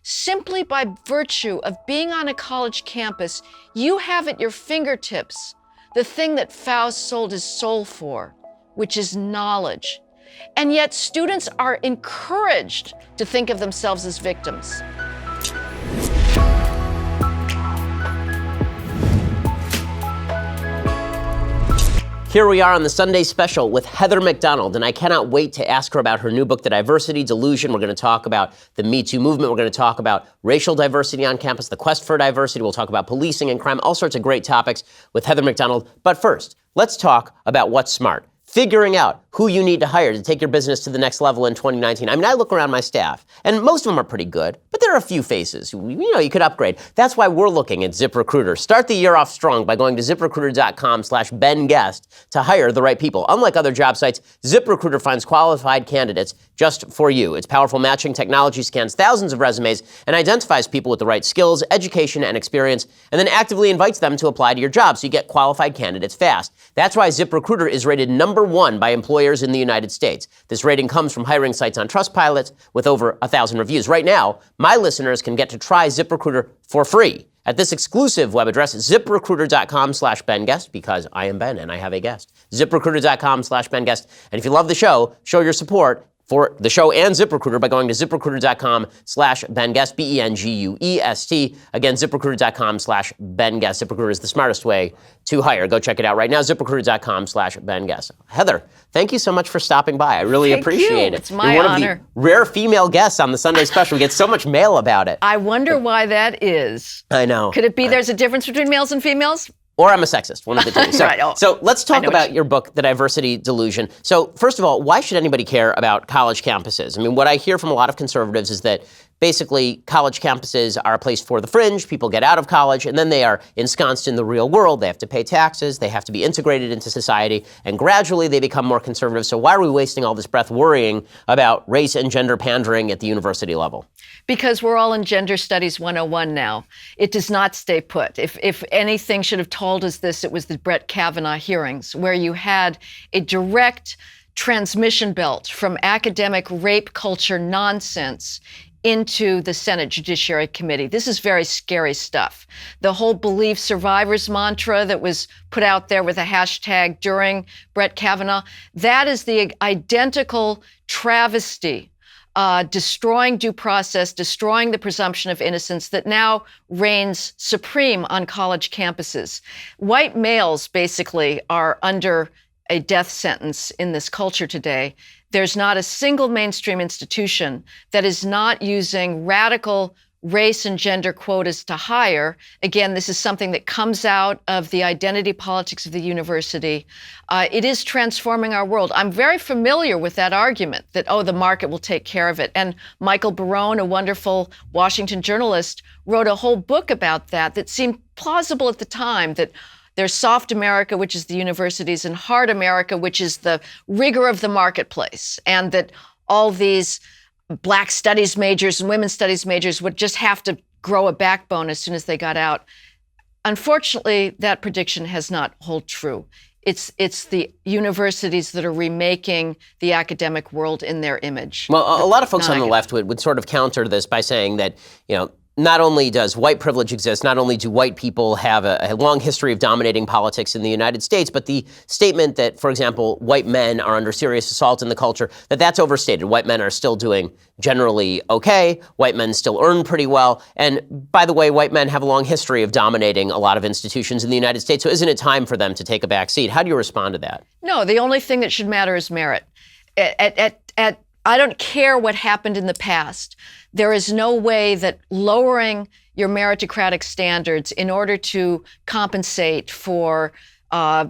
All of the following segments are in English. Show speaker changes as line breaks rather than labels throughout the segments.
Simply by virtue of being on a college campus, you have at your fingertips the thing that Faust sold his soul for, which is knowledge. And yet students are encouraged to think of themselves as victims.
Here we are on the Sunday special with Heather McDonald, and I cannot wait to ask her about her new book, The Diversity Delusion. We're going to talk about the metoo movement. We're going to talk about racial diversity on campus, the quest for diversity. We'll talk about policing and crime, all sorts of great topics with Heather McDonald. But first, let's talk about what's smart. Figuring out who you need to hire to take your business to the next level in 2019. I mean, I look around my staff, and most of them are pretty good, but there are a few faces who, you could upgrade. That's why we're looking at ZipRecruiter. Start the year off strong by going to ZipRecruiter.com/BenGuest to hire the right people. Unlike other job sites, ZipRecruiter finds qualified candidates just for you. Its powerful matching technology scans thousands of resumes and identifies people with the right skills, education, and experience, and then actively invites them to apply to your job so you get qualified candidates fast. That's why ZipRecruiter is rated #1 by employers in the United States. This rating comes from hiring sites on Trustpilot with over 1,000 reviews. Right now, my listeners can get to try ZipRecruiter for free at this exclusive web address, ZipRecruiter.com/BenGuest, because I am Ben and I have a guest. ZipRecruiter.com/BenGuest. And if you love the show your support for the show and ZipRecruiter by going to ZipRecruiter.com/BenGuest, BenGuest. Again, ZipRecruiter.com/BenGuest. ZipRecruiter is the smartest way to hire. Go check it out right now, ZipRecruiter.com/BenGuest. Heather, thank you so much for stopping by. I really appreciate it.
It's my
You're one
honor.
of the rare female guests on the Sunday special. We get so much mail about it.
I wonder why that is.
I know.
Could it be there's a difference between males and females?
Or I'm a sexist, one of the two. So,
Right.
So let's talk about your book, The Diversity Delusion. So first of all, why should anybody care about college campuses? I mean, what I hear from a lot of conservatives is that basically college campuses are a place for the fringe. People get out of college and then they are ensconced in the real world. They have to pay taxes. They have to be integrated into society. And gradually they become more conservative. So why are we wasting all this breath worrying about race and gender pandering at the university level?
Because we're all in Gender Studies 101 now. It does not stay put. If anything should have told us this, it was the Brett Kavanaugh hearings, where you had a direct transmission belt from academic rape culture nonsense into the Senate Judiciary Committee. This is very scary stuff. The whole believe survivors mantra that was put out there with a hashtag during Brett Kavanaugh, that is the identical travesty, destroying due process, destroying the presumption of innocence that now reigns supreme on college campuses. White males basically are under a death sentence in this culture today. There's not a single mainstream institution that is not using radical race and gender quotas to hire. Again, this is something that comes out of the identity politics of the university. It is transforming our world. I'm very familiar with that argument that, the market will take care of it. And Michael Barone, a wonderful Washington journalist, wrote a whole book about that seemed plausible at the time, that there's soft America, which is the universities, and hard America, which is the rigor of the marketplace, and that all these Black studies majors and women's studies majors would just have to grow a backbone as soon as they got out. Unfortunately, that prediction has not held true. It's the universities that are remaking the academic world in their image.
Well, a lot of folks on the left would sort of counter this by saying that, not only does white privilege exist, not only do white people have a long history of dominating politics in the United States, but the statement that, for example, white men are under serious assault in the culture, that's overstated. White men are still doing generally okay. White men still earn pretty well. And by the way, white men have a long history of dominating a lot of institutions in the United States. So isn't it time for them to take a back seat? How do you respond to that?
No, the only thing that should matter is merit. I don't care what happened in the past. There is no way that lowering your meritocratic standards in order to compensate for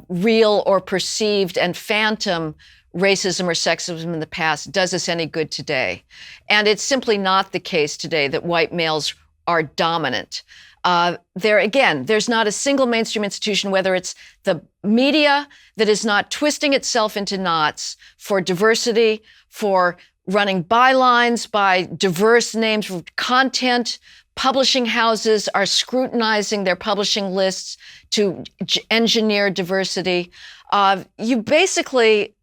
real or perceived and phantom racism or sexism in the past does us any good today. And it's simply not the case today that white males are dominant. There's not a single mainstream institution, whether it's the media that is not twisting itself into knots for diversity, for running bylines by diverse names, for content. Publishing houses are scrutinizing their publishing lists to engineer diversity. You basically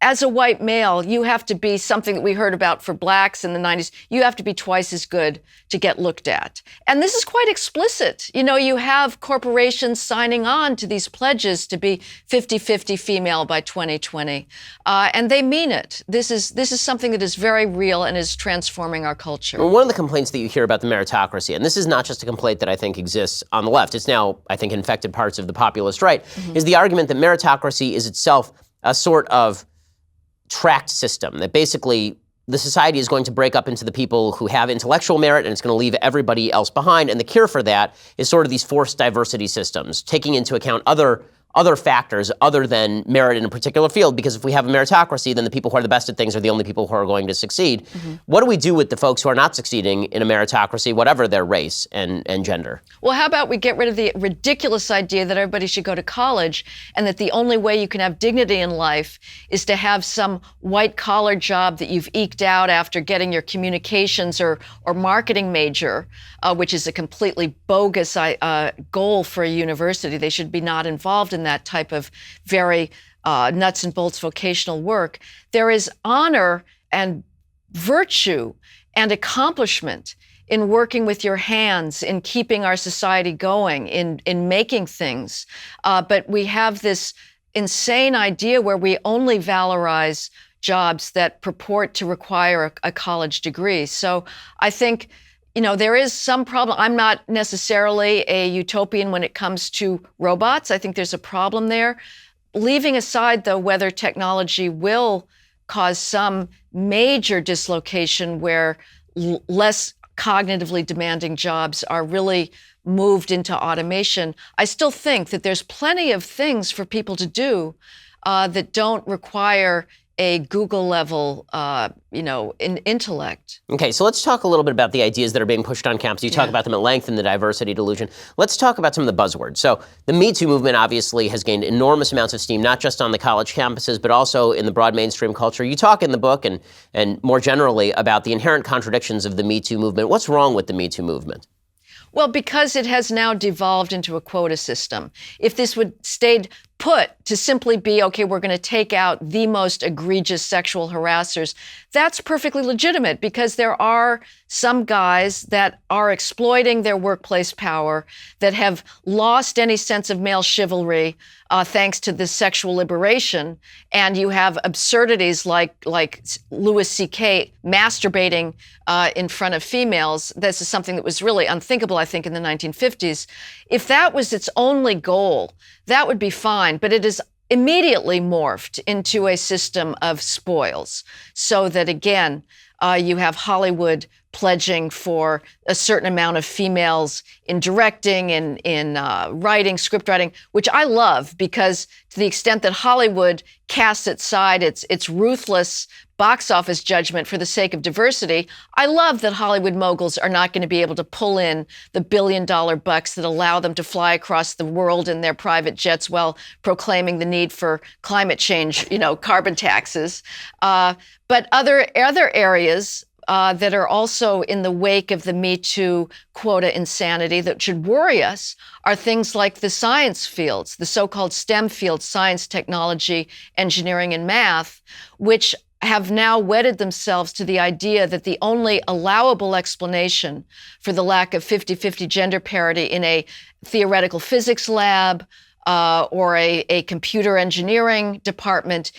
as a white male, you have to be something that we heard about for blacks in the 90s. You have to be twice as good to get looked at. And this is quite explicit. You know, you have corporations signing on to these pledges to be 50-50 female by 2020. And they mean it. This is something that is very real and is transforming our culture.
Well, one of the complaints that you hear about the meritocracy, and this is not just a complaint that I think exists on the left, it's now, I think, infected parts of the populist right, is the argument that meritocracy is itself a sort of tracked system, that basically the society is going to break up into the people who have intellectual merit and it's going to leave everybody else behind. And the cure for that is sort of these forced diversity systems, taking into account other factors other than merit in a particular field, because if we have a meritocracy, then the people who are the best at things are the only people who are going to succeed. What do we do with the folks who are not succeeding in a meritocracy, whatever their race and gender?
Well, how about we get rid of the ridiculous idea that everybody should go to college and that the only way you can have dignity in life is to have some white-collar job that you've eked out after getting your communications or marketing major, which is a completely bogus goal for a university. They should be not involved in that type of very nuts and bolts vocational work. There is honor and virtue and accomplishment in working with your hands, in keeping our society going, in making things. But we have this insane idea where we only valorize jobs that purport to require a college degree. So I think, you know, there is some problem. I'm not necessarily a utopian when it comes to robots. I think there's a problem there. Leaving aside, though, whether technology will cause some major dislocation where less cognitively demanding jobs are really moved into automation, I still think that there's plenty of things for people to do that don't require a Google-level, intellect.
Okay, so let's talk a little bit about the ideas that are being pushed on campus. You talk about them at length in the Diversity Delusion. Let's talk about some of the buzzwords. So the metoo movement obviously has gained enormous amounts of steam, not just on the college campuses, but also in the broad mainstream culture. You talk in the book and more generally about the inherent contradictions of the metoo movement. What's wrong with the metoo movement?
Well, because it has now devolved into a quota system. If this would stayed put to simply be, okay, we're going to take out the most egregious sexual harassers, that's perfectly legitimate because there are some guys that are exploiting their workplace power, that have lost any sense of male chivalry thanks to this sexual liberation. And you have absurdities like Louis C.K. masturbating in front of females. This is something that was really unthinkable, I think, in the 1950s. If that was its only goal, that would be fine, but it is immediately morphed into a system of spoils so that, again, you have Hollywood pledging for a certain amount of females in directing, in writing, script writing, which I love because to the extent that Hollywood casts aside its ruthless box office judgment for the sake of diversity, I love that Hollywood moguls are not going to be able to pull in the billion-dollar bucks that allow them to fly across the world in their private jets while proclaiming the need for climate change, carbon taxes. But other areas that are also in the wake of the Me Too quota insanity that should worry us are things like the science fields, the so-called STEM fields, science, technology, engineering, and math, which have now wedded themselves to the idea that the only allowable explanation for the lack of 50-50 gender parity in a theoretical physics lab or a computer engineering department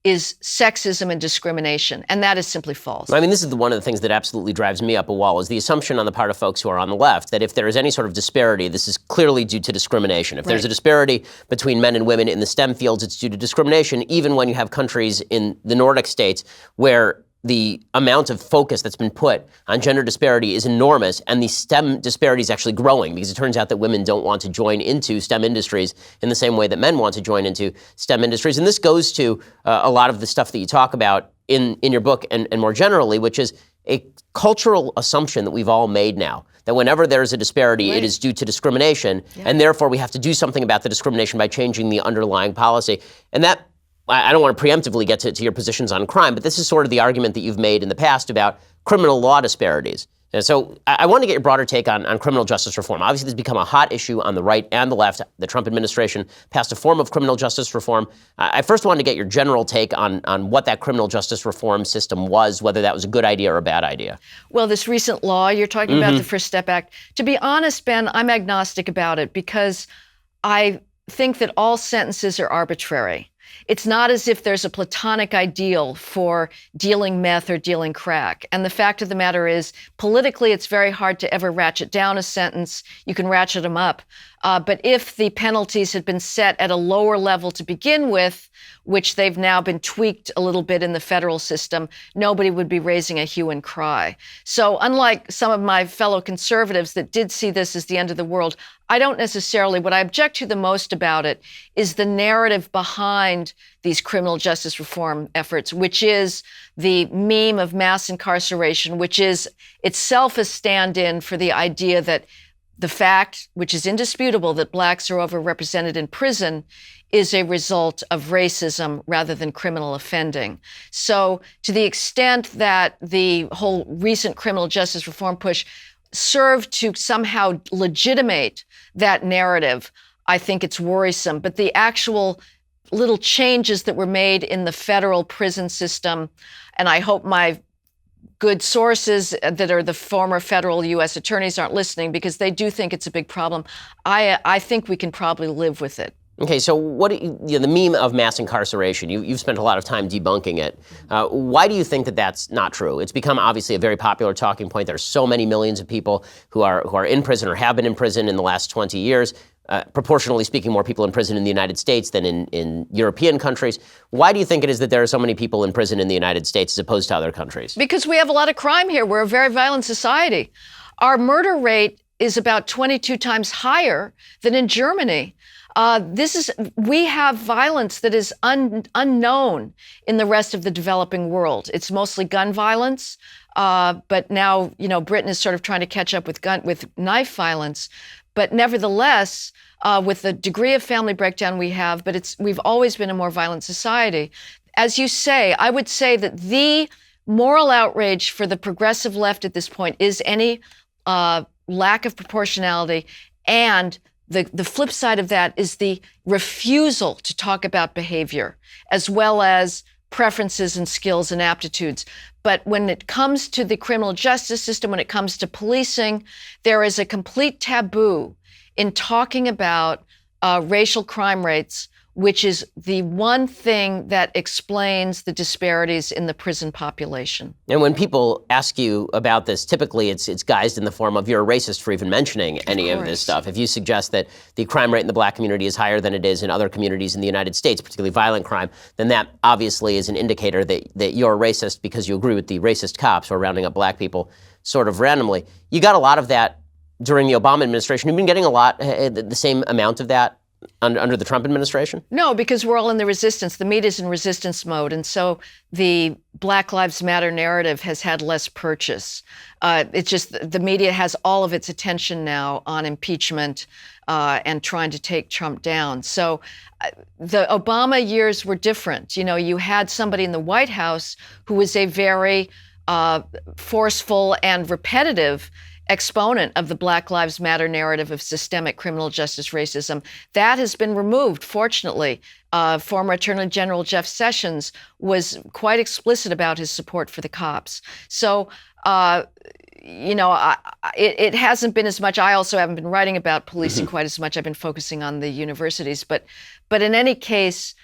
is sexism and discrimination, and that is simply false.
I mean, this is one of the things that absolutely drives me up a wall, is the assumption on the part of folks who are on the left that if there is any sort of disparity, this is clearly due to discrimination. If there's a disparity between men and women in the STEM fields, it's due to discrimination, even when you have countries in the Nordic states where the amount of focus that's been put on gender disparity is enormous, and the STEM disparity is actually growing because it turns out that women don't want to join into STEM industries in the same way that men want to join into STEM industries. And this goes to a lot of the stuff that you talk about in your book and more generally, which is a cultural assumption that we've all made now, that whenever there's a disparity, it is due to discrimination, and therefore we have to do something about the discrimination by changing the underlying policy. And that, I don't want to preemptively get to your positions on crime, but this is sort of the argument that you've made in the past about criminal law disparities. And so I want to get your broader take on criminal justice reform. Obviously, this has become a hot issue on the right and the left. The Trump administration passed a form of criminal justice reform. I first wanted to get your general take on what that criminal justice reform system was, whether that was a good idea or a bad idea.
Well, this recent law, you're talking about the First Step Act. To be honest, Ben, I'm agnostic about it because I think that all sentences are arbitrary. It's not as if there's a platonic ideal for dealing meth or dealing crack. And the fact of the matter is, politically, it's very hard to ever ratchet down a sentence. You can ratchet them up. But if the penalties had been set at a lower level to begin with, which they've now been tweaked a little bit in the federal system, nobody would be raising a hue and cry. So unlike some of my fellow conservatives that did see this as the end of the world, I don't necessarily, what I object to the most about it is the narrative behind these criminal justice reform efforts, which is the meme of mass incarceration, which is itself a stand-in for the idea that the fact, which is indisputable, that blacks are overrepresented in prison is a result of racism rather than criminal offending. So to the extent that the whole recent criminal justice reform push served to somehow legitimate that narrative, I think it's worrisome. But the actual little changes that were made in the federal prison system, and I hope my good sources that are the former federal U.S. attorneys aren't listening because they do think it's a big problem. I think we can probably live with it.
Okay, so the meme of mass incarceration, you've spent a lot of time debunking it. Why do you think that that's not true? It's become obviously a very popular talking point. There's so many millions of people who are in prison or have been in prison in the last 20 years. Proportionally speaking, more people in prison in the United States than in European countries. Why do you think it is that there are so many people in prison in the United States as opposed to other countries? Because
we have a lot of crime here. We're a very violent society. Our murder rate is about 22 times higher than in Germany. We have violence that is unknown in the rest of the developing world. It's mostly gun violence, but now, Britain is sort of trying to catch up with knife violence. But nevertheless, with the degree of family breakdown we have, we've always been a more violent society. As you say, I would say that the moral outrage for the progressive left at this point is any lack of proportionality, and the flip side of that is the refusal to talk about behavior, as well as preferences and skills and aptitudes. But when it comes to the criminal justice system, when it comes to policing, there is a complete taboo in talking about racial crime rates, which is the one thing that explains the disparities in the prison population.
And when people ask you about this, typically it's guised in the form of you're a racist for even mentioning any of this stuff. If you suggest that the crime rate in the black community is higher than it is in other communities in the United States, particularly violent crime, then that obviously is an indicator that you're a racist because you agree with the racist cops who are rounding up black people sort of randomly. You got a lot of that during the Obama administration. You've been getting a lot, the same amount of that under the Trump administration?
No, because we're all in the resistance. The media's in resistance mode. And so the Black Lives Matter narrative has had less purchase. It's just the media has all of its attention now on impeachment and trying to take Trump down. So the Obama years were different. You had somebody in the White House who was a very forceful and repetitive exponent of the Black Lives Matter narrative of systemic criminal justice racism. That has been removed, fortunately. Former Attorney General Jeff Sessions was quite explicit about his support for the cops. So, it hasn't been as much. I also haven't been writing about policing quite as much. I've been focusing on the universities. But in any case,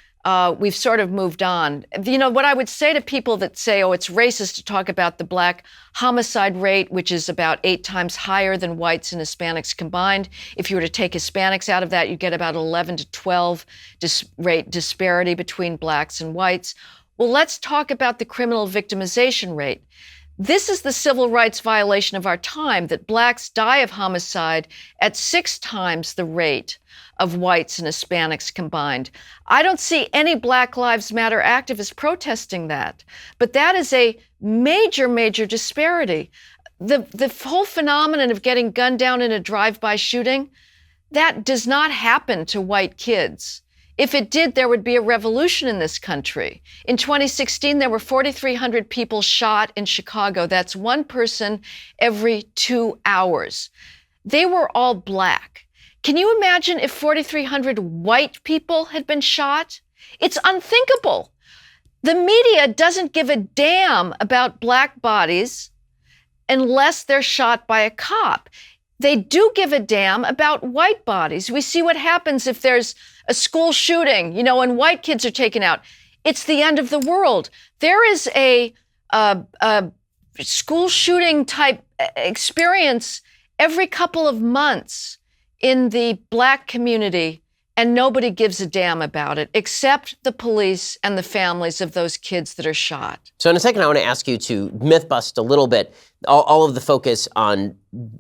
we've sort of moved on. What I would say to people that say, oh, it's racist to talk about the black homicide rate, which is about 8 times higher than whites and Hispanics combined. If you were to take Hispanics out of that, you'd get about 11 to 12 rate disparity between blacks and whites. Well, let's talk about the criminal victimization rate. This is the civil rights violation of our time, that blacks die of homicide at 6 times the rate of whites and Hispanics combined. I don't see any Black Lives Matter activists protesting that, but that is a major, major disparity. The whole phenomenon of getting gunned down in a drive-by shooting, that does not happen to white kids. If it did, there would be a revolution in this country. In 2016, there were 4,300 people shot in Chicago. That's one person every 2 hours. They were all black. Can you imagine if 4,300 white people had been shot? It's unthinkable. The media doesn't give a damn about black bodies unless they're shot by a cop. They do give a damn about white bodies. We see what happens if there's a school shooting, and white kids are taken out. It's the end of the world. There is a school shooting type experience every couple of months in the black community, and nobody gives a damn about it except the police and the families of those kids that are shot.
So in a second, I want to ask you to myth bust a little bit all of the focus on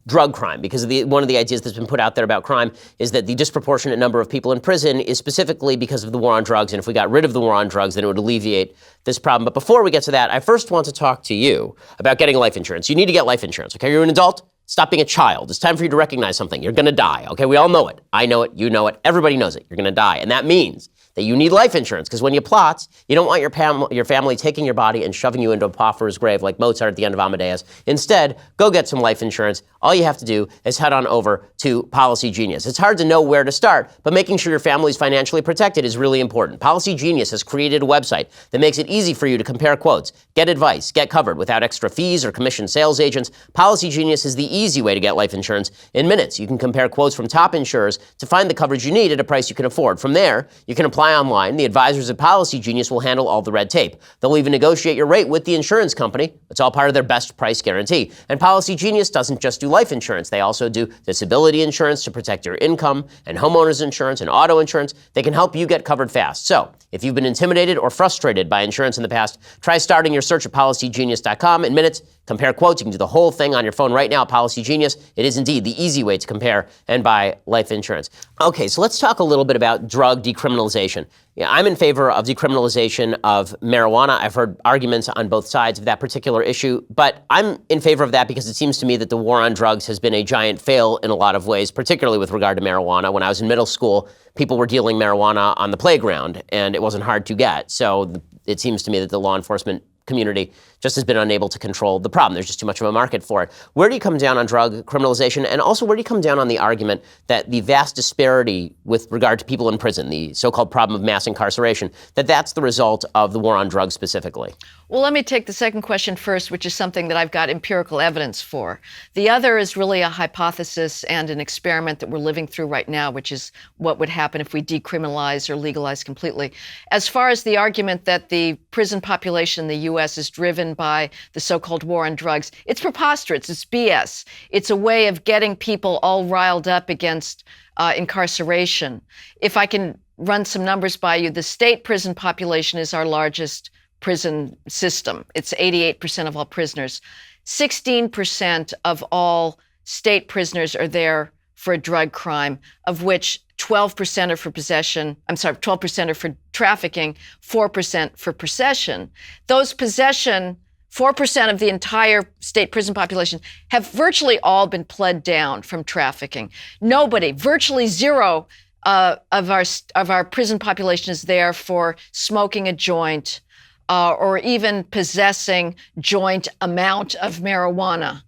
drug crime, because one of the ideas that's been put out there about crime is that the disproportionate number of people in prison is specifically because of the war on drugs, and if we got rid of the war on drugs, then it would alleviate this problem. But before we get to that, I first want to talk to you about getting life insurance. You need to get life insurance, okay? You're an adult. Stop being a child. It's time for you to recognize something. You're going to die, okay? We all know it. I know it. You know it. Everybody knows it. You're going to die. And that means that you need life insurance, because when you plot, you don't want your family taking your body and shoving you into a pauper's grave like Mozart at the end of Amadeus. Instead, go get some life insurance. All you have to do is head on over to Policy Genius. It's hard to know where to start, but making sure your family is financially protected is really important. Policy Genius has created a website that makes it easy for you to compare quotes, get advice, get covered without extra fees or commissioned sales agents. Policy Genius is the easy way to get life insurance in minutes. You can compare quotes from top insurers to find the coverage you need at a price you can afford. From there, you can apply online. The advisors at Policy Genius will handle all the red tape. They'll even negotiate your rate with the insurance company. It's all part of their best price guarantee. And Policy Genius doesn't just do life insurance. They also do disability insurance to protect your income, and homeowners insurance and auto insurance. They can help you get covered fast. So if you've been intimidated or frustrated by insurance in the past, try starting your search at policygenius.com. In minutes, compare quotes. You can do the whole thing on your phone right now at Policy Genius. It is indeed the easy way to compare and buy life insurance. Okay, so let's talk a little bit about drug decriminalization. Yeah, I'm in favor of decriminalization of marijuana. I've heard arguments on both sides of that particular issue, but I'm in favor of that because it seems to me that the war on drugs has been a giant fail in a lot of ways, particularly with regard to marijuana. When I was in middle school, people were dealing marijuana on the playground, and it wasn't hard to get. So it seems to me that the law enforcement community just has been unable to control the problem. There's just too much of a market for it. Where do you come down on drug criminalization? And also, where do you come down on the argument that the vast disparity with regard to people in prison, the so-called problem of mass incarceration, that's the result of the war on drugs specifically?
Well, let me take the second question first, which is something that I've got empirical evidence for. The other is really a hypothesis and an experiment that we're living through right now, which is what would happen if we decriminalize or legalize completely. As far as the argument that the prison population in the U.S. is driven by the so-called war on drugs, it's preposterous. It's BS. It's a way of getting people all riled up against incarceration. If I can run some numbers by you, the state prison population is our largest prison system. It's 88% of all prisoners. 16% of all state prisoners are there for a drug crime, of which 12% are for possession. 12% are for trafficking, 4% for possession. Those possession, 4% of the entire state prison population, have virtually all been pled down from trafficking. Nobody, virtually zero of our prison population is there for smoking a joint, or even possessing joint amount of marijuana.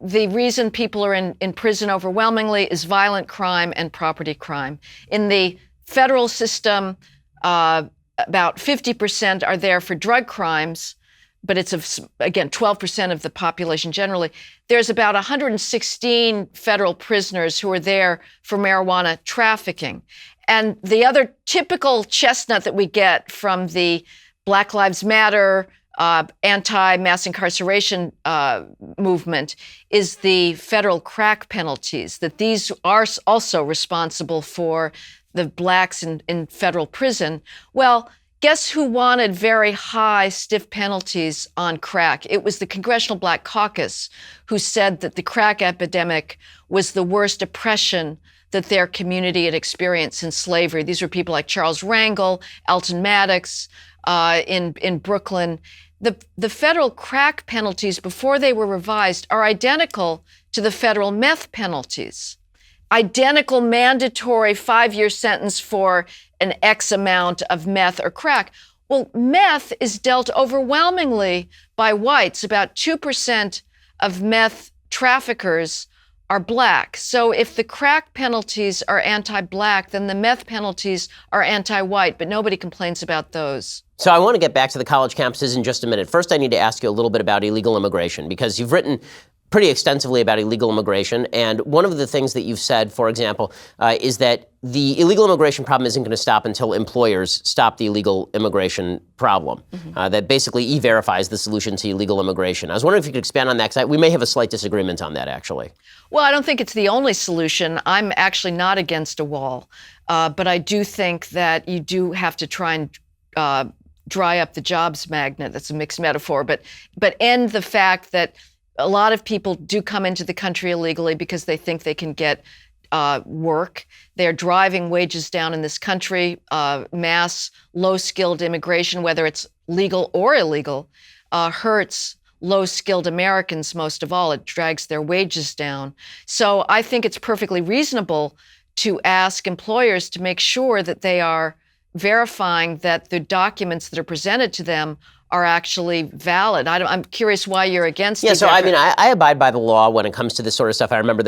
The reason people are in prison overwhelmingly is violent crime and property crime. In the federal system, about 50% are there for drug crimes, but it's, again, 12% of the population generally. There's about 116 federal prisoners who are there for marijuana trafficking. And the other typical chestnut that we get from the Black Lives Matter, anti-mass incarceration movement is the federal crack penalties, that these are also responsible for the blacks in federal prison. Well, guess who wanted very high, stiff penalties on crack? It was the Congressional Black Caucus, who said that the crack epidemic was the worst oppression that their community had experienced since slavery. These were people like Charles Rangel, Alton Maddox, in Brooklyn. The federal crack penalties, before they were revised, are identical to the federal meth penalties. Identical mandatory 5-year sentence for an X amount of meth or crack. Well, meth is dealt overwhelmingly by whites. About 2% of meth traffickers are black. So if the crack penalties are anti-black, then the meth penalties are anti-white, but nobody complains about those.
So I want to get back to the college campuses in just a minute. First, I need to ask you a little bit about illegal immigration, because you've written pretty extensively about illegal immigration. And one of the things that you've said, for example, is that the illegal immigration problem isn't going to stop until employers stop the illegal immigration problem. That basically E-Verify is the solution to illegal immigration. I was wondering if you could expand on that, because we may have a slight disagreement on that, actually.
Well, I don't think it's the only solution. I'm actually not against a wall. But I do think that you do have to try and dry up the jobs magnet. That's a mixed metaphor. But end the fact that a lot of people do come into the country illegally because they think they can get work. They're driving wages down in this country. Mass low-skilled immigration, whether it's legal or illegal, hurts low-skilled Americans most of all. It drags their wages down. So I think it's perfectly reasonable to ask employers to make sure that they are verifying that the documents that are presented to them are actually valid. I'm curious why you're against it.
Yeah, so I mean, I abide by the law when it comes to this sort of stuff. I remember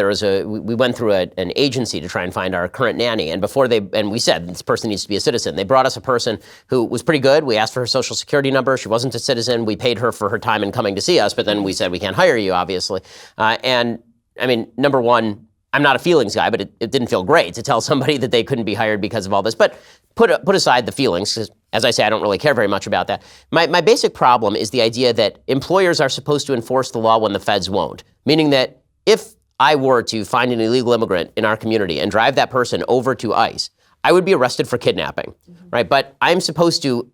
we went through an agency to try and find our current nanny, and we said this person needs to be a citizen. They brought us a person who was pretty good. We asked for her social security number. She wasn't a citizen. We paid her for her time in coming to see us, but then we said we can't hire you, obviously. And I mean, number one, I'm not a feelings guy, but it didn't feel great to tell somebody that they couldn't be hired because of all this. But put aside the feelings, because as I say, I don't really care very much about that. My basic problem is the idea that employers are supposed to enforce the law when the feds won't. Meaning that if I were to find an illegal immigrant in our community and drive that person over to ICE, I would be arrested for kidnapping, right? But I'm supposed to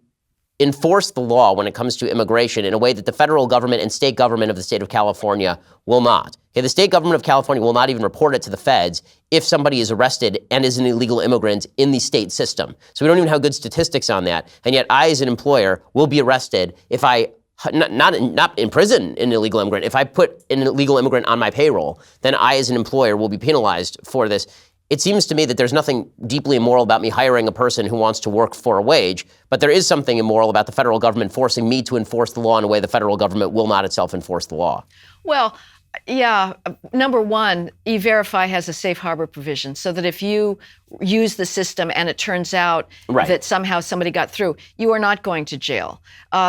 enforce the law when it comes to immigration in a way that the federal government and state government of the state of California will not. Okay, the state government of California will not even report it to the feds if somebody is arrested and is an illegal immigrant in the state system. So we don't even have good statistics on that. And yet I, as an employer, will be arrested if I not imprison an illegal immigrant. If I put an illegal immigrant on my payroll, then I, as an employer, will be penalized for this. It seems to me that there's nothing deeply immoral about me hiring a person who wants to work for a wage, but there is something immoral about the federal government forcing me to enforce the law in a way the federal government will not itself enforce the law.
Well, yeah, number one, E-Verify has a safe harbor provision so that if you use the system and it turns out that somehow somebody got through, you are not going to jail.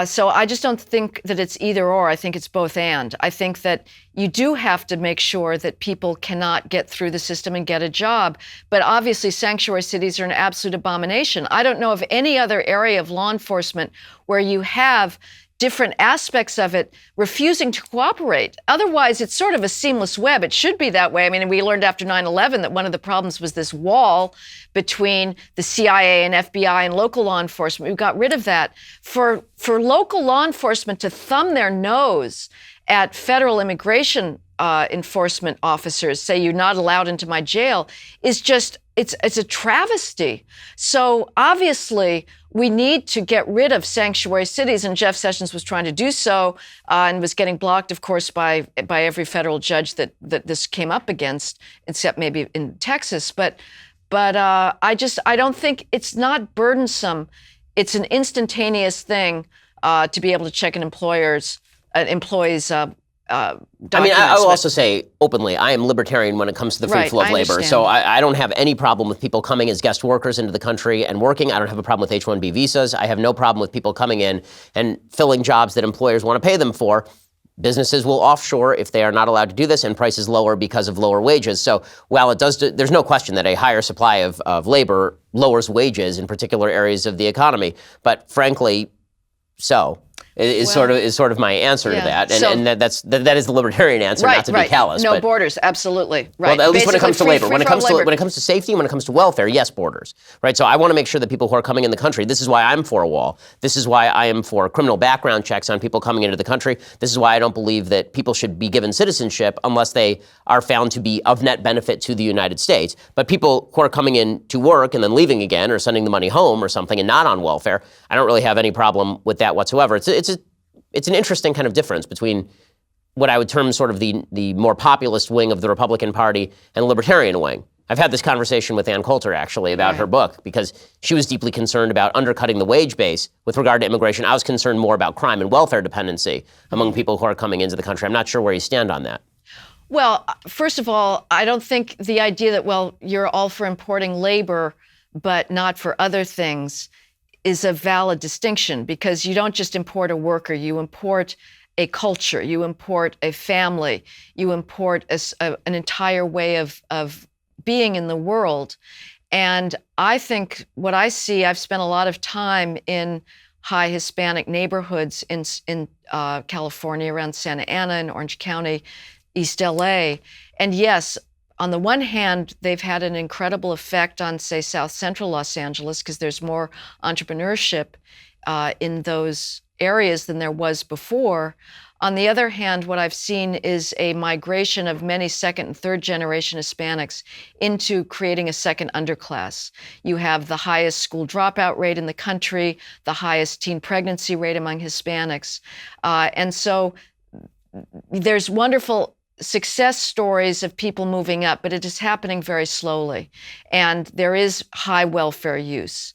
So I just don't think that it's either or. I think it's both and. I think that you do have to make sure that people cannot get through the system and get a job. But obviously, sanctuary cities are an absolute abomination. I don't know of any other area of law enforcement where you have different aspects of it refusing to cooperate. Otherwise, it's sort of a seamless web. It should be that way. I mean, we learned after 9/11 that one of the problems was this wall between the CIA and FBI and local law enforcement. We got rid of that. For local law enforcement to thumb their nose at federal immigration enforcement officers, say you're not allowed into my jail, is just, it's a travesty. So obviously, we need to get rid of sanctuary cities, and Jeff Sessions was trying to do so, and was getting blocked, of course, by every federal judge that this came up against, except maybe in Texas. But I don't think it's not burdensome. It's an instantaneous thing to be able to check an employee's
I mean, I will also say openly, I am libertarian when it comes to the free flow of labor. So I don't have any problem with people coming as guest workers into the country and working. I don't have a problem with H-1B visas. I have no problem with people coming in and filling jobs that employers want to pay them for. Businesses will offshore if they are not allowed to do this, and prices lower because of lower wages. So while it does, there's no question that a higher supply of labor lowers wages in particular areas of the economy. But frankly, is sort of my answer to that, and that is the libertarian answer, not to be callous.
No borders, absolutely. Right.
Well, at least when it comes to labor, when it comes to safety, when it comes to welfare, yes, borders. Right. So I want to make sure that people who are coming in the country. This is why I'm for a wall. This is why I am for criminal background checks on people coming into the country. This is why I don't believe that people should be given citizenship unless they are found to be of net benefit to the United States. But people who are coming in to work and then leaving again, or sending the money home or something, and not on welfare, I don't really have any problem with that whatsoever. It's an interesting kind of difference between what I would term sort of the more populist wing of the Republican Party and the libertarian wing. I've had this conversation with Ann Coulter, actually, about her book, because she was deeply concerned about undercutting the wage base with regard to immigration. I was concerned more about crime and welfare dependency among people who are coming into the country. I'm not sure where you stand on that.
Well, first of all, I don't think the idea that, well, you're all for importing labor, but not for other things, is a valid distinction, because you don't just import a worker, you import a culture, you import a family, you import an entire way of being in the world. And I think what I see, I've spent a lot of time in high Hispanic neighborhoods in California, around Santa Ana and Orange County, East LA. And yes, on the one hand, they've had an incredible effect on, say, South Central Los Angeles, because there's more entrepreneurship in those areas than there was before. On the other hand, what I've seen is a migration of many second and third generation Hispanics into creating a second underclass. You have the highest school dropout rate in the country, the highest teen pregnancy rate among Hispanics. And so there's wonderful success stories of people moving up, but it is happening very slowly. And there is high welfare use.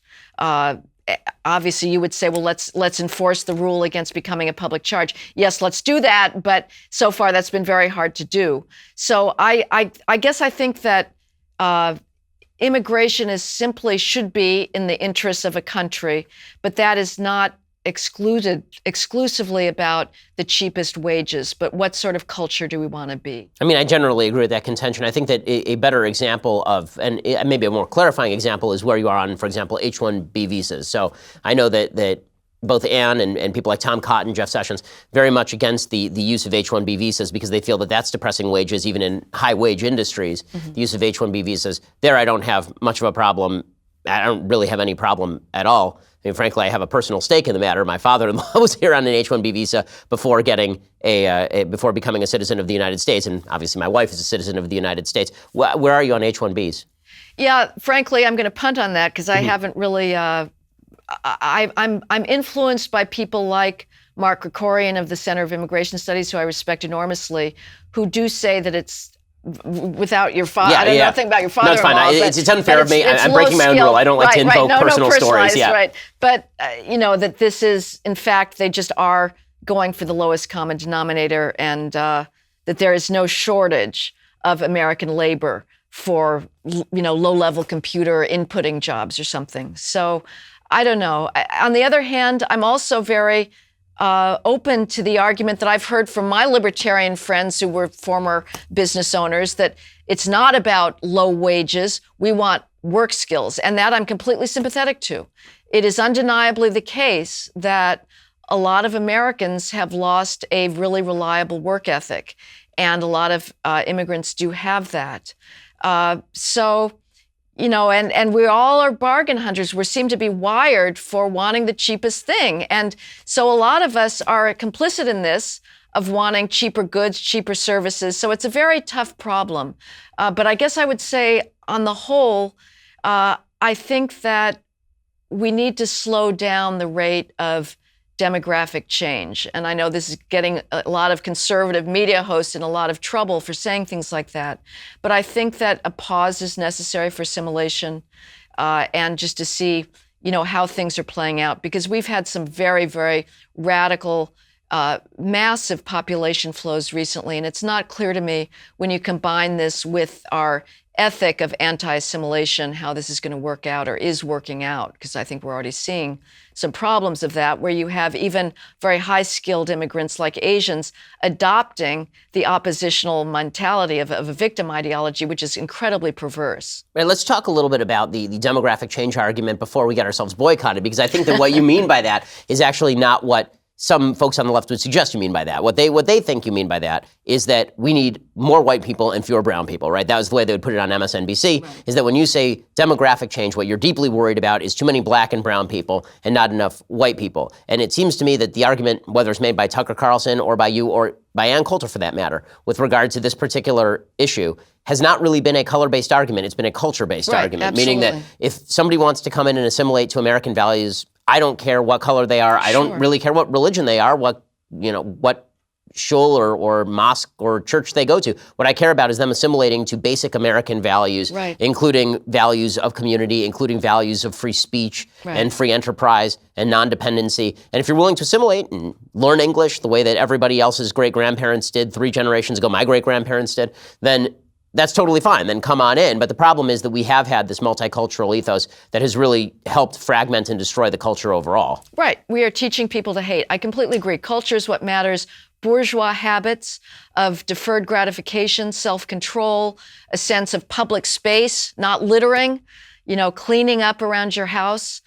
Obviously, you would say, well, let's enforce the rule against becoming a public charge. Yes, let's do that, but so far that's been very hard to do. So I guess I think that immigration should be in the interests of a country, but that is not exclusively about the cheapest wages, but what sort of culture do we want to be?
I mean, I generally agree with that contention. I think that a better example of, and maybe a more clarifying example, is where you are on, for example, H-1B visas. So I know that both Ann and people like Tom Cotton, Jeff Sessions, very much against the use of H-1B visas, because they feel that that's depressing wages, even in high-wage industries. Mm-hmm. The use of H-1B visas, there I don't have much of a problem. I don't really have any problem at all. I mean, frankly, I have a personal stake in the matter. My father-in-law was here on an H-1B visa before before becoming a citizen of the United States, and obviously my wife is a citizen of the United States. Where are you on H-1Bs?
Yeah, frankly, I'm going to punt on that, because I haven't really. I'm influenced by people like Mark Krikorian of the Center of Immigration Studies, who I respect enormously, who do say that it's. Without your father, I don't know nothing about your father.
No, it's fine. It's unfair of me. I'm breaking my own rule. I don't like to invoke personal stories. Yeah,
right. But that this is, in fact, they just are going for the lowest common denominator, and that there is no shortage of American labor for low-level computer inputting jobs or something. So I don't know. On the other hand, I'm also very open to the argument that I've heard from my libertarian friends who were former business owners, that it's not about low wages. We want work skills. And that I'm completely sympathetic to. It is undeniably the case that a lot of Americans have lost a really reliable work ethic. And a lot of immigrants do have that. And we all are bargain hunters. We seem to be wired for wanting the cheapest thing. And so a lot of us are complicit in this, of wanting cheaper goods, cheaper services. So it's a very tough problem. But I guess I would say, on the whole, I think that we need to slow down the rate of demographic change. And I know this is getting a lot of conservative media hosts in a lot of trouble for saying things like that. But I think that a pause is necessary for assimilation, and just to see, how things are playing out. Because we've had some very, very radical, massive population flows recently. And it's not clear to me, when you combine this with our ethic of anti-assimilation, how this is going to work out, or is working out, because I think we're already seeing some problems of that, where you have even very high-skilled immigrants like Asians adopting the oppositional mentality of a victim ideology, which is incredibly perverse.
Right, let's talk a little bit about the demographic change argument before we get ourselves boycotted, because I think that what you mean by that is actually not what some folks on the left would suggest you mean by that. What they think you mean by that is that we need more white people and fewer brown people, right? That was the way they would put it on MSNBC, right. Is that when you say demographic change, what you're deeply worried about is too many black and brown people and not enough white people. And it seems to me that the argument, whether it's made by Tucker Carlson or by you or by Ann Coulter for that matter, with regard to this particular issue, has not really been a color-based argument. It's been a culture-based argument,
absolutely.
Meaning that if somebody wants to come in and assimilate to American values, I don't care what color they are. I don't really care what religion they are, what shul or mosque or church they go to. What I care about is them assimilating to basic American values,
Right.
including values of community, including values of free speech and free enterprise and non-dependency. And if you're willing to assimilate and learn English the way that everybody else's great-grandparents did 3 generations ago, my great-grandparents did, then that's totally fine. Then come on in. But the problem is that we have had this multicultural ethos that has really helped fragment and destroy the culture overall.
Right. We are teaching people to hate. I completely agree. Culture is what matters. Bourgeois habits of deferred gratification, self-control, a sense of public space, not littering, cleaning up around your house.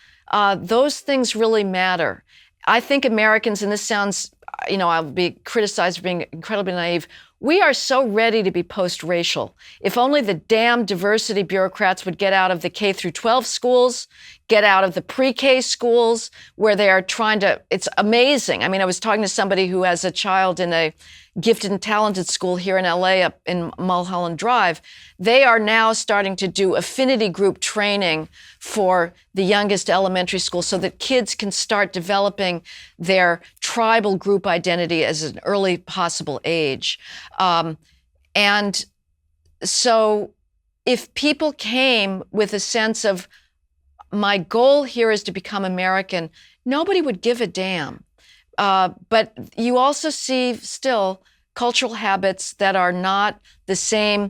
Those things really matter. I think Americans, and this sounds, I'll be criticized for being incredibly naive, we are so ready to be post-racial. If only the damn diversity bureaucrats would get out of the K through 12 schools, get out of the pre-K schools where they are trying to, it's amazing. I mean, I was talking to somebody who has a child in a gifted and talented school here in LA up in Mulholland Drive. They are now starting to do affinity group training for the youngest elementary school so that kids can start developing their tribal group identity as an early possible age. And so if people came with a sense of, my goal here is to become American, nobody would give a damn. But you also see still cultural habits that are not the same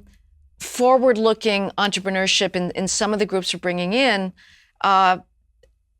forward-looking entrepreneurship in some of the groups we're bringing in, and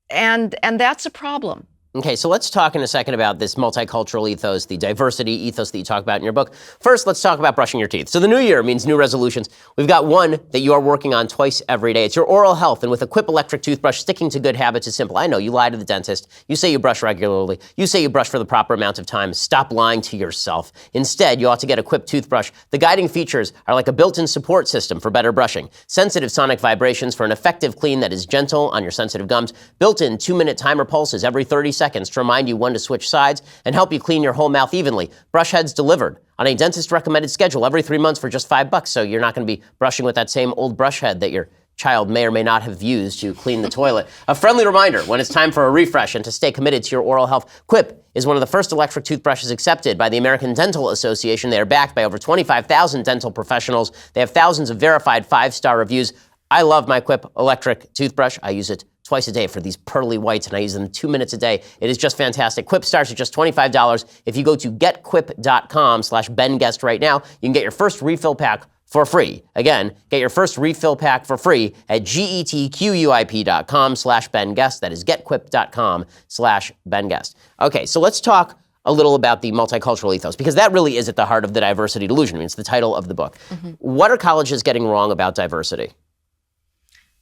that's a problem.
Okay, so let's talk in a second about this multicultural ethos, the diversity ethos that you talk about in your book. First, let's talk about brushing your teeth. So the new year means new resolutions. We've got one that you are working on twice every day. It's your oral health, and with a Quip electric toothbrush, sticking to good habits is simple. I know, you lie to the dentist. You say you brush regularly. You say you brush for the proper amount of time. Stop lying to yourself. Instead, you ought to get a Quip toothbrush. The guiding features are like a built-in support system for better brushing. Sensitive sonic vibrations for an effective clean that is gentle on your sensitive gums. Built-in 2-minute timer pulses every 30 seconds to remind you when to switch sides and help you clean your whole mouth evenly. Brush heads delivered on a dentist-recommended schedule every 3 months for just $5, so you're not going to be brushing with that same old brush head that your child may or may not have used to clean the toilet. A friendly reminder when it's time for a refresh and to stay committed to your oral health. Quip is one of the first electric toothbrushes accepted by the American Dental Association. They are backed by over 25,000 dental professionals. They have thousands of verified 5-star reviews. I love my Quip electric toothbrush. I use it twice a day for these pearly whites, and I use them 2 minutes a day. It is just fantastic. Quip starts at just $25. If you go to getquip.com/BenGuest right now, you can get your first refill pack for free. Again, get your first refill pack for free at getquip.com/BenGuest. That is getquip.com/BenGuest. Okay, so let's talk a little about the multicultural ethos, because that really is at the heart of the Diversity Delusion. I mean, it's the title of the book. What are colleges getting wrong about diversity?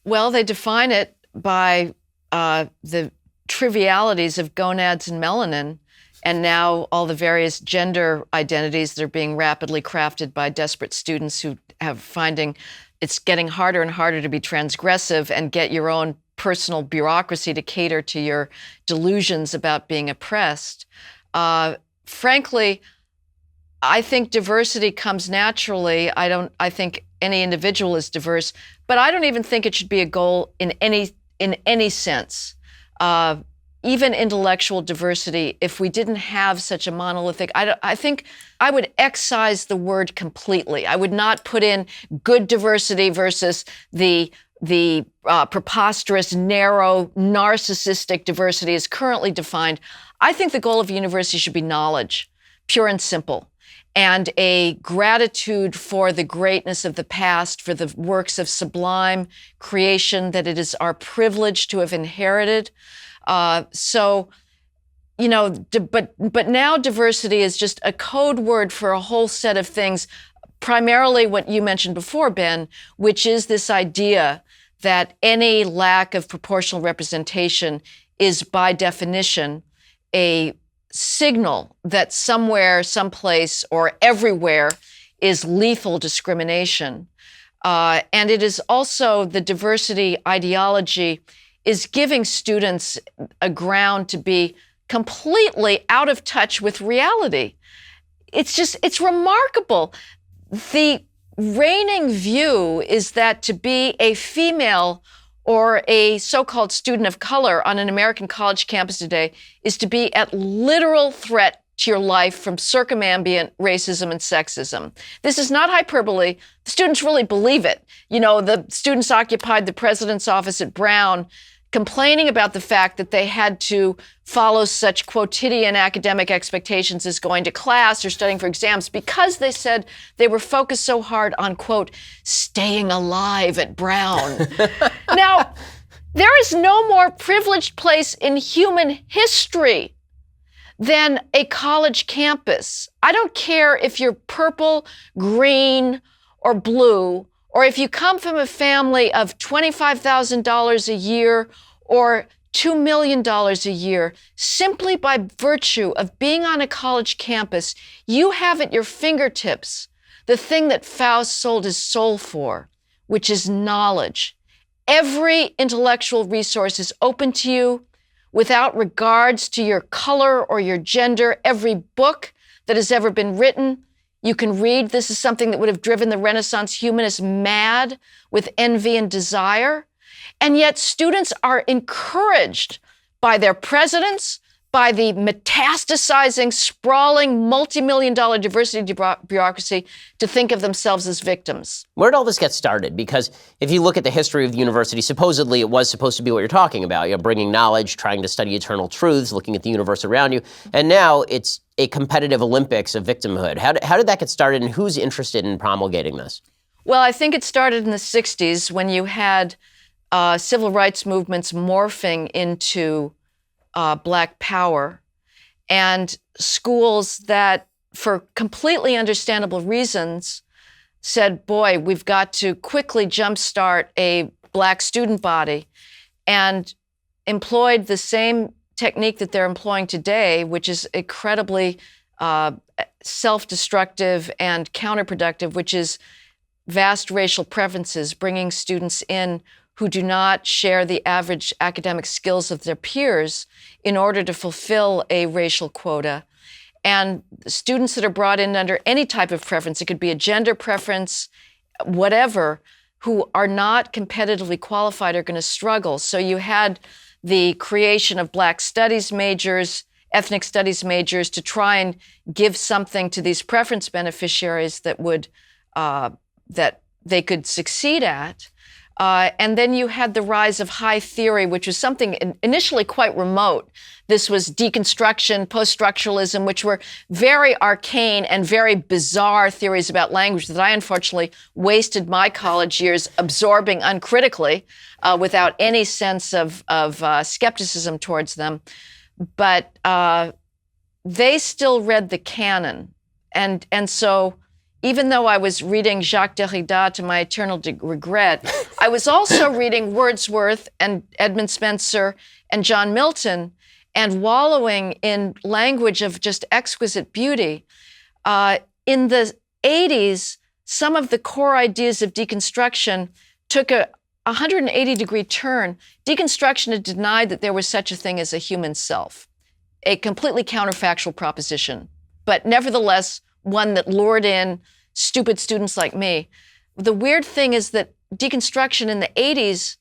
Well, they define it by the trivialities of gonads and melanin, and now all the various gender identities that are being rapidly crafted by desperate students who have finding it's getting harder and harder to be transgressive and get your own personal bureaucracy to cater to your delusions about being oppressed. Frankly, I think diversity comes naturally. I think any individual is diverse, but I don't even think it should be a goal in any sense. Even intellectual diversity, if we didn't have such a monolithic, I think I would excise the word completely. I would not put in good diversity versus the preposterous, narrow, narcissistic diversity as currently defined. I think the goal of university should be knowledge, pure and simple, and a gratitude for the greatness of the past, for the works of sublime creation that it is our privilege to have inherited. But now diversity is just a code word for a whole set of things, primarily what you mentioned before, Ben, which is this idea that any lack of proportional representation is by definition a signal that somewhere, someplace, or everywhere is lethal discrimination. And it is also the diversity ideology is giving students a ground to be completely out of touch with reality. It's remarkable. The reigning view is that to be a female or a so-called student of color on an American college campus today is to be at literal threat to your life from circumambient racism and sexism. This is not hyperbole. The students really believe it. The students occupied the president's office at Brown, complaining about the fact that they had to follow such quotidian academic expectations as going to class or studying for exams because they said they were focused so hard on, quote, staying alive at Brown. Now, there is no more privileged place in human history than a college campus. I don't care if you're purple, green, or blue, or if you come from a family of $25,000 a year or $2 million a year, simply by virtue of being on a college campus, you have at your fingertips the thing that Faust sold his soul for, which is knowledge. Every intellectual resource is open to you without regards to your color or your gender. Every book that has ever been written, you can read. This is something that would have driven the Renaissance humanists mad with envy and desire. And yet students are encouraged by their presidents, by the metastasizing, sprawling, multi-million-dollar diversity bureaucracy to think of themselves as victims.
Where did all this get started? Because if you look at the history of the university, supposedly it was supposed to be what you're talking about, bringing knowledge, trying to study eternal truths, looking at the universe around you. And now it's a competitive Olympics of victimhood. How did that get started, and who's interested in promulgating this?
Well, I think it started in the 60s when you had civil rights movements morphing into Black power, and schools that, for completely understandable reasons, said, boy, we've got to quickly jumpstart a Black student body, and employed the same technique that they're employing today, which is incredibly self-destructive and counterproductive, which is vast racial preferences, bringing students in who do not share the average academic skills of their peers in order to fulfill a racial quota. And students that are brought in under any type of preference, it could be a gender preference, whatever, who are not competitively qualified are going to struggle. So you had the creation of Black studies majors, ethnic studies majors, to try and give something to these preference beneficiaries that would that they could succeed at. And then you had the rise of high theory, which was something initially quite remote. This was deconstruction, post-structuralism, which were very arcane and very bizarre theories about language that I unfortunately wasted my college years absorbing uncritically without any sense of skepticism towards them. But they still read the canon. And so even though I was reading Jacques Derrida to my eternal regret, I was also reading Wordsworth and Edmund Spencer and John Milton and wallowing in language of just exquisite beauty. In the 80s, some of the core ideas of deconstruction took a 180-degree turn. Deconstruction had denied that there was such a thing as a human self, a completely counterfactual proposition, but nevertheless, one that lured in stupid students like me. The weird thing is that deconstruction in the 80s,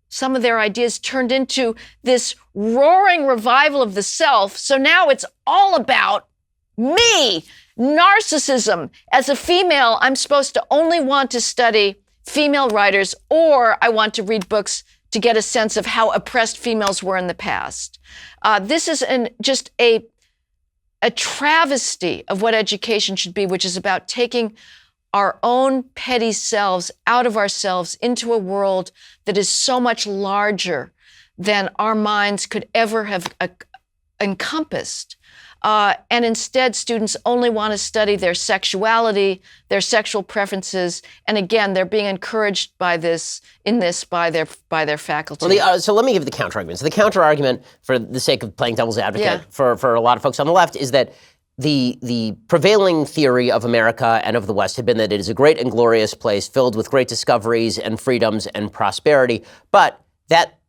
some of their ideas turned into this roaring revival of the self. So now it's all about me, narcissism. As a female, I'm supposed to only want to study female writers, or I want to read books to get a sense of how oppressed females were in the past. This is just a travesty of what education should be, which is about taking our own petty selves out of ourselves into a world that is so much larger than our minds could ever have encompassed. And instead, students only want to study their sexuality, their sexual preferences, and again, they're being encouraged by their faculty.
Well, so let me give the counter-argument. So the counter-argument, for the sake of playing devil's advocate, for a lot of folks on the left, is that the prevailing theory of America and of the West had been that it is a great and glorious place filled with great discoveries and freedoms and prosperity, but that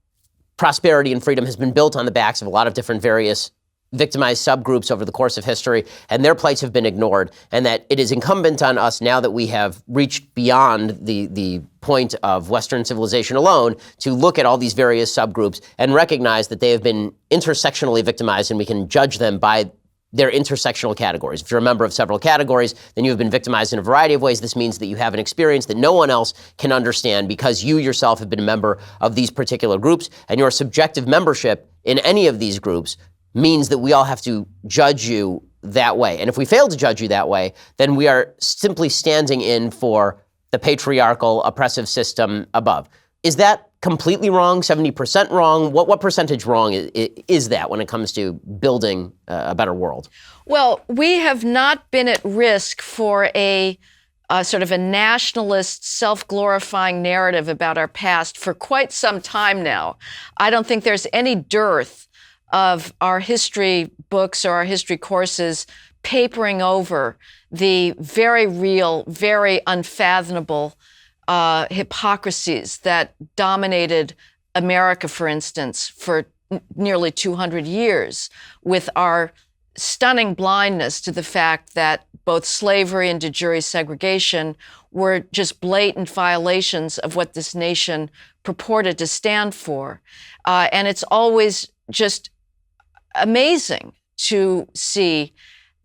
prosperity and freedom has been built on the backs of a lot of different various victimized subgroups over the course of history, and their plights have been ignored, and that it is incumbent on us, now that we have reached beyond the point of Western civilization alone, to look at all these various subgroups and recognize that they have been intersectionally victimized, and we can judge them by they're intersectional categories. If you're a member of several categories, then you have been victimized in a variety of ways. This means that you have an experience that no one else can understand because you yourself have been a member of these particular groups, and your subjective membership in any of these groups means that we all have to judge you that way. And if we fail to judge you that way, then we are simply standing in for the patriarchal, oppressive system above. Is that completely wrong, 70% wrong? What percentage wrong is that when it comes to building a better world?
Well, we have not been at risk for a sort of a nationalist, self-glorifying narrative about our past for quite some time now. I don't think there's any dearth of our history books or our history courses papering over the very real, very unfathomable hypocrisies that dominated America, for instance, for nearly 200 years, with our stunning blindness to the fact that both slavery and de jure segregation were just blatant violations of what this nation purported to stand for. And it's always just amazing to see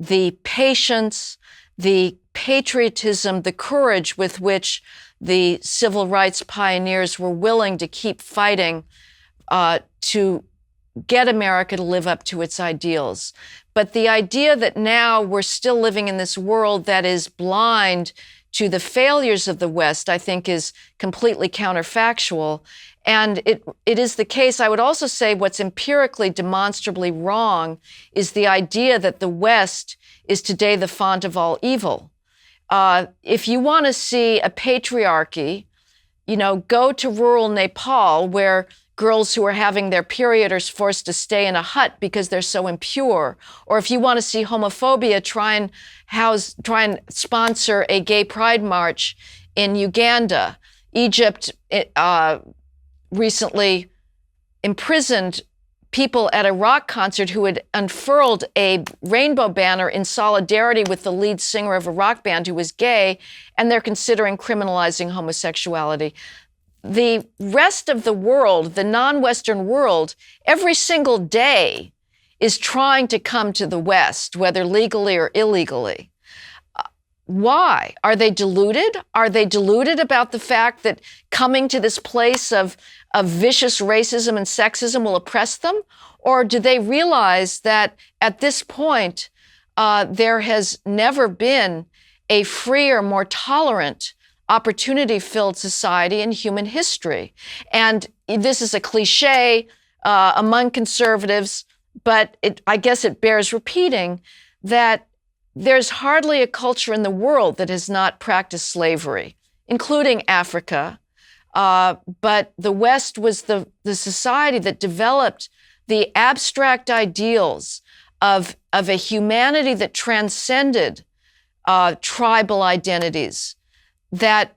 the patience, the patriotism, the courage with which the civil rights pioneers were willing to keep fighting to get America to live up to its ideals. But the idea that now we're still living in this world that is blind to the failures of the West, I think, is completely counterfactual. And it is the case. I would also say what's empirically demonstrably wrong is the idea that the West is today the font of all evil. If you want to see a patriarchy, go to rural Nepal, where girls who are having their period are forced to stay in a hut because they're so impure. Or if you want to see homophobia, try and sponsor a gay pride march in Uganda. Egypt recently imprisoned people at a rock concert who had unfurled a rainbow banner in solidarity with the lead singer of a rock band who was gay, and they're considering criminalizing homosexuality. The rest of the world, the non-Western world, every single day is trying to come to the West, whether legally or illegally. Why? Are they deluded? Are they deluded about the fact that coming to this place of vicious racism and sexism will oppress them? Or do they realize that at this point, there has never been a freer, more tolerant, opportunity-filled society in human history? And this is a cliche among conservatives, but I guess it bears repeating that there's hardly a culture in the world that has not practiced slavery, including Africa. But the West was the society that developed the abstract ideals of a humanity that transcended tribal identities, that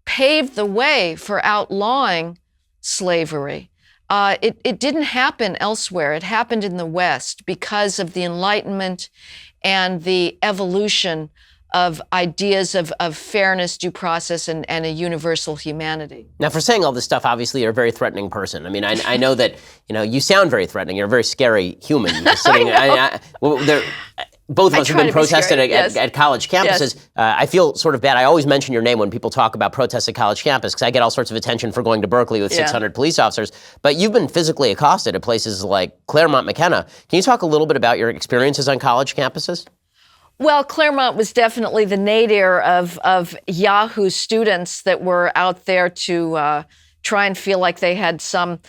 paved the way for outlawing slavery. It didn't happen elsewhere. It happened in the West because of the Enlightenment and the evolution of ideas of fairness, due process, and a universal humanity.
Now, for saying all this stuff, obviously you're a very threatening person. I mean, I know that, you sound very threatening. You're a very scary human. You're sitting, both of us have been protested at college campuses.
Yes.
I feel sort of bad. I always mention your name when people talk about protests at college campus because I get all sorts of attention for going to Berkeley with 600 police officers. But you've been physically accosted at places like Claremont McKenna. Can you talk a little bit about your experiences on college campuses?
Well, Claremont was definitely the nadir of Yahoo students that were out there to try and feel like they had some,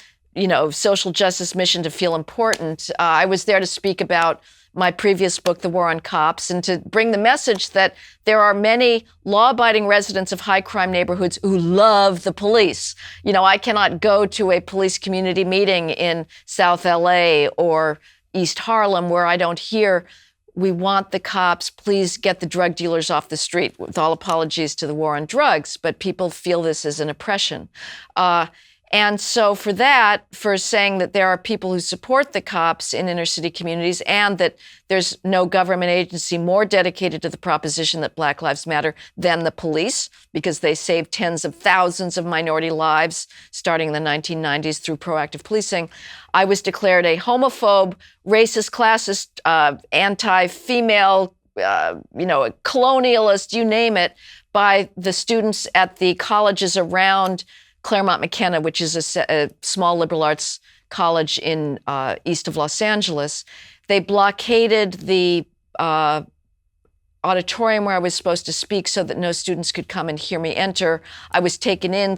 social justice mission to feel important. I was there to speak about my previous book, The War on Cops, and to bring the message that there are many law-abiding residents of high-crime neighborhoods who love the police. I cannot go to a police community meeting in South LA or East Harlem where I don't hear, "We want the cops, please get the drug dealers off the street," with all apologies to the war on drugs, but people feel this as an oppression. And so for saying that there are people who support the cops in inner city communities and that there's no government agency more dedicated to the proposition that Black Lives Matter than the police, because they saved tens of thousands of minority lives starting in the 1990s through proactive policing, I was declared a homophobe, racist, classist, anti-female, a colonialist, you name it, by the students at the colleges around Claremont McKenna, which is a small liberal arts college in east of Los Angeles. They blockaded the auditorium where I was supposed to speak so that no students could come and hear me enter. I was taken in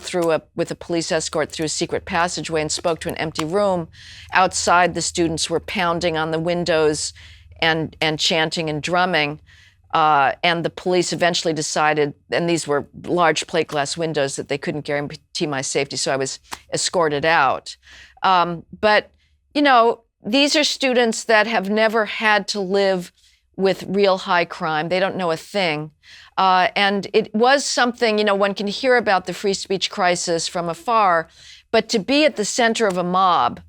with a police escort through a secret passageway and spoke to an empty room. Outside, the students were pounding on the windows and chanting and drumming. And the police eventually decided, and these were large plate glass windows, that they couldn't guarantee my safety, so I was escorted out. But, these are students that have never had to live with real high crime. They don't know a thing. And it was something, one can hear about the free speech crisis from afar, but to be at the center of a mob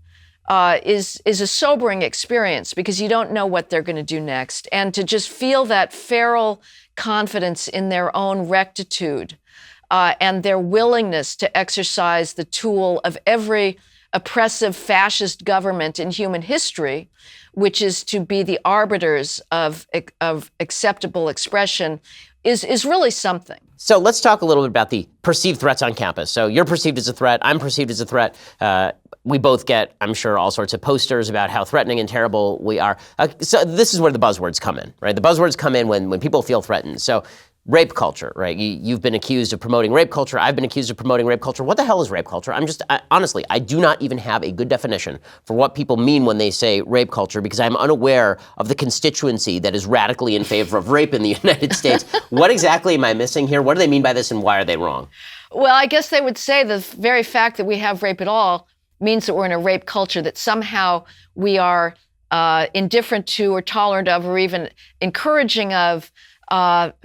is a sobering experience, because you don't know what they're going to do next. And to just feel that feral confidence in their own rectitude and their willingness to exercise the tool of every oppressive fascist government in human history, which is to be the arbiters of acceptable expression, is really something.
So let's talk a little bit about the perceived threats on campus. So you're perceived as a threat, I'm perceived as a threat. We both get, I'm sure, all sorts of posters about how threatening and terrible we are. So this is where the buzzwords come in, right? The buzzwords come in when people feel threatened. So rape culture, right? You've been accused of promoting rape culture. I've been accused of promoting rape culture. What the hell is rape culture? Honestly, I do not even have a good definition for what people mean when they say rape culture, because I'm unaware of the constituency that is radically in favor of rape in the United States. What exactly am I missing here? What do they mean by this, and why are they wrong?
Well, I guess they would say the very fact that we have rape at all means that we're in a rape culture, that somehow we are indifferent to or tolerant of or even encouraging of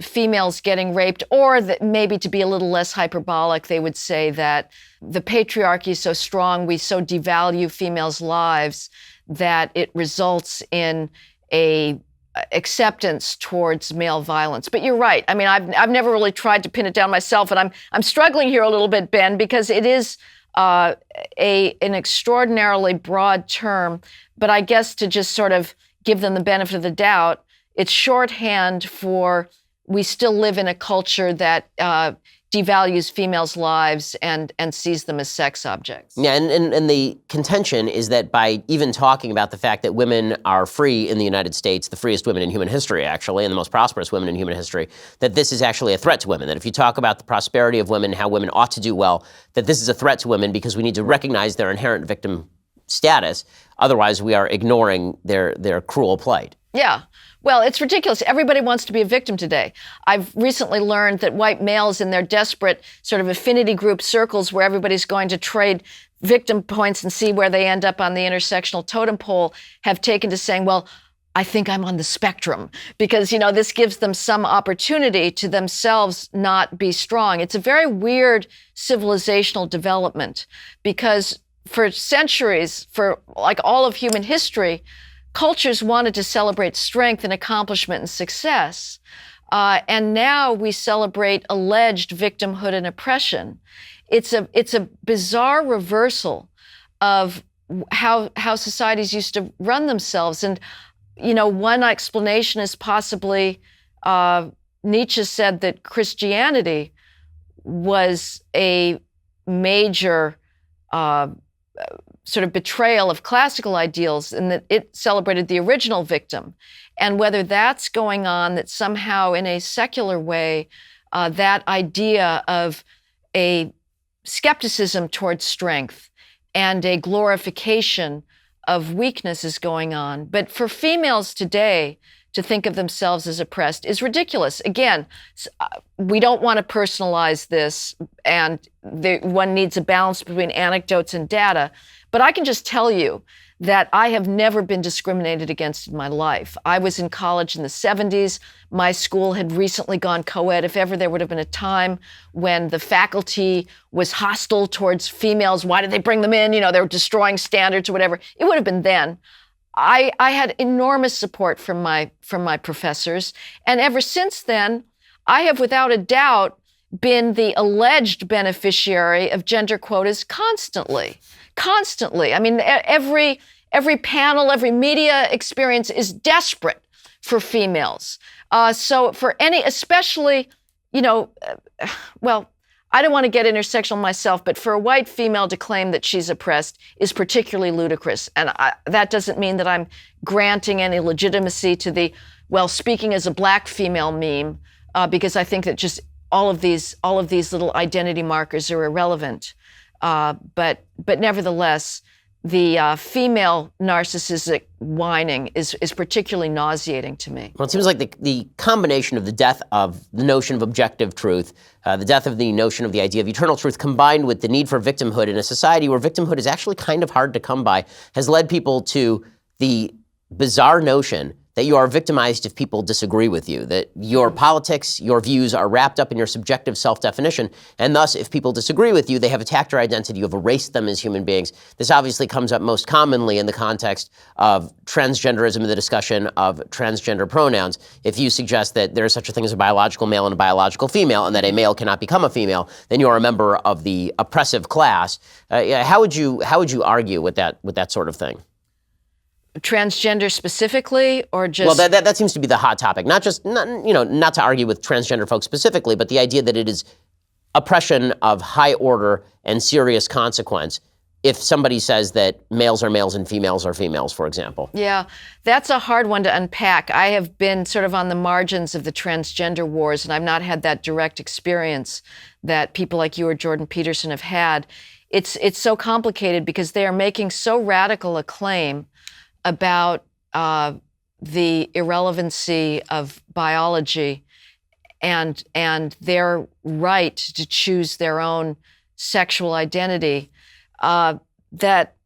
females getting raped, or that maybe, to be a little less hyperbolic, they would say that the patriarchy is so strong, we so devalue females' lives that it results in a acceptance towards male violence. But you're right. I mean, I've never really tried to pin it down myself, and I'm struggling here a little bit, Ben, because it is an extraordinarily broad term. But I guess to just sort of give them the benefit of the doubt, it's shorthand for we still live in a culture that devalues females' lives and sees them as sex objects.
Yeah, and the contention is that by even talking about the fact that women are free in the United States, the freest women in human history, actually, and the most prosperous women in human history, that this is actually a threat to women. That if you talk about the prosperity of women, how women ought to do well, that this is a threat to women because we need to recognize their inherent victim status. Otherwise, we are ignoring their cruel plight.
Yeah. Well, it's ridiculous. Everybody wants to be a victim today. I've recently learned that white males in their desperate sort of affinity group circles where everybody's going to trade victim points and see where they end up on the intersectional totem pole have taken to saying, well, I think I'm on the spectrum, because, this gives them some opportunity to themselves not be strong. It's a very weird civilizational development, because for centuries, for like all of human history, cultures wanted to celebrate strength and accomplishment and success. And now we celebrate alleged victimhood and oppression. It's a bizarre reversal of how societies used to run themselves. And, one explanation is possibly Nietzsche said that Christianity was a major sort of betrayal of classical ideals, and that it celebrated the original victim. And whether that's going on, that somehow in a secular way, that idea of a skepticism towards strength and a glorification of weakness is going on. But for females today to think of themselves as oppressed is ridiculous. Again, we don't want to personalize this, and one needs a balance between anecdotes and data. But I can just tell you that I have never been discriminated against in my life. I was in college in the 70s. My school had recently gone co-ed. If ever there would have been a time when the faculty was hostile towards females, why did they bring them in? They were destroying standards or whatever. It would have been then. I had enormous support from my professors. And ever since then, I have without a doubt been the alleged beneficiary of gender quotas constantly. I mean, every panel, every media experience is desperate for females. So for especially, well, I don't want to get intersectional myself, but for a white female to claim that she's oppressed is particularly ludicrous. And that doesn't mean that I'm granting any legitimacy to the, speaking as a black female meme, because I think that just all of these little identity markers are irrelevant. But nevertheless, the female narcissistic whining is particularly nauseating to me.
Well, it seems like the combination of the death of the notion of objective truth, the death of the notion of the idea of eternal truth, combined with the need for victimhood in a society where victimhood is actually kind of hard to come by, has led people to the bizarre notion that you are victimized if people disagree with you, that your politics, your views are wrapped up in your subjective self-definition, and thus, if people disagree with you, they have attacked your identity, you have erased them as human beings. This obviously comes up most commonly in the context of transgenderism and the discussion of transgender pronouns. If you suggest that there is such a thing as a biological male and a biological female, and that a male cannot become a female, then you are a member of the oppressive class. How would you argue with that sort of thing?
Transgender specifically, or just?
Well, that seems to be the hot topic. Not to argue with transgender folks specifically, but the idea that it is oppression of high order and serious consequence if somebody says that males are males and females are females, for example.
Yeah, that's a hard one to unpack. I have been sort of on the margins of the transgender wars, and I've not had that direct experience that people like you or Jordan Peterson have had. It's so complicated because they are making so radical a claim about the irrelevancy of biology and their right to choose their own sexual identity, that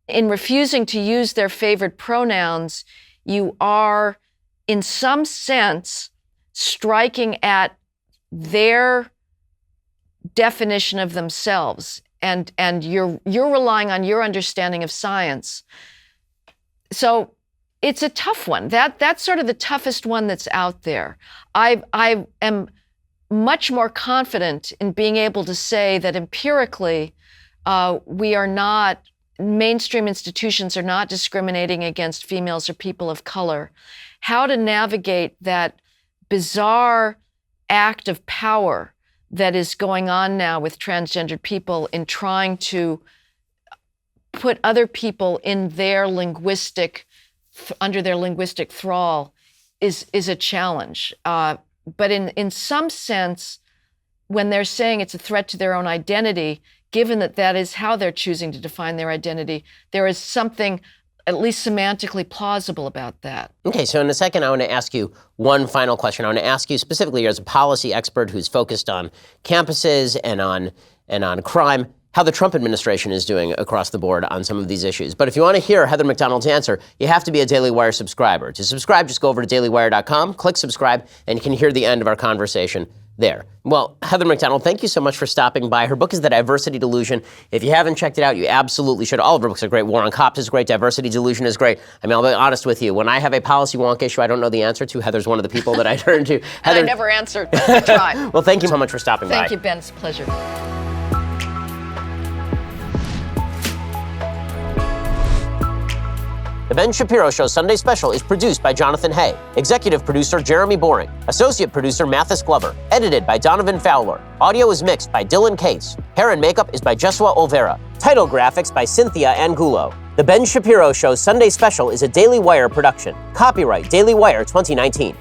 in refusing to use their favored pronouns, you are, in some sense, striking at their definition of themselves, and you're relying on your understanding of science. So it's a tough one. That's sort of the toughest one that's out there. I am much more confident in being able to say that empirically, mainstream institutions are not discriminating against females or people of color. How to navigate that bizarre act of power that is going on now with transgendered people in trying to put other people in their under their linguistic thrall is a challenge. But in some sense, when they're saying it's a threat to their own identity, given that is how they're choosing to define their identity, there is something at least semantically plausible about that.
Okay, so in a second, I want to ask you one final question. I want to ask you specifically as a policy expert who's focused on campuses and on crime, how the Trump administration is doing across the board on some of these issues. But if you want to hear Heather Mac Donald's answer, you have to be a Daily Wire subscriber. To subscribe, just go over to dailywire.com, click subscribe, and you can hear the end of our conversation there. Well, Heather Mac Donald, thank you so much for stopping by. Her book is The Diversity Delusion. If you haven't checked it out, you absolutely should. All of her books are great. War on Cops is great. Diversity Delusion is great. I mean, I'll be honest with you. When I have a policy wonk issue I don't know the answer to, Heather's one of the people that I turn to. Heather,
I never answered. I try.
Well, thank you so much for stopping by.
Thank you, Ben. It's a pleasure.
The Ben Shapiro Show Sunday Special is produced by Jonathan Hay, executive producer Jeremy Boring, associate producer Mathis Glover, edited by Donovan Fowler. Audio is mixed by Dylan Case. Hair and makeup is by Jesua Olvera. Title graphics by Cynthia Angulo. The Ben Shapiro Show Sunday Special is a Daily Wire production. Copyright Daily Wire 2019.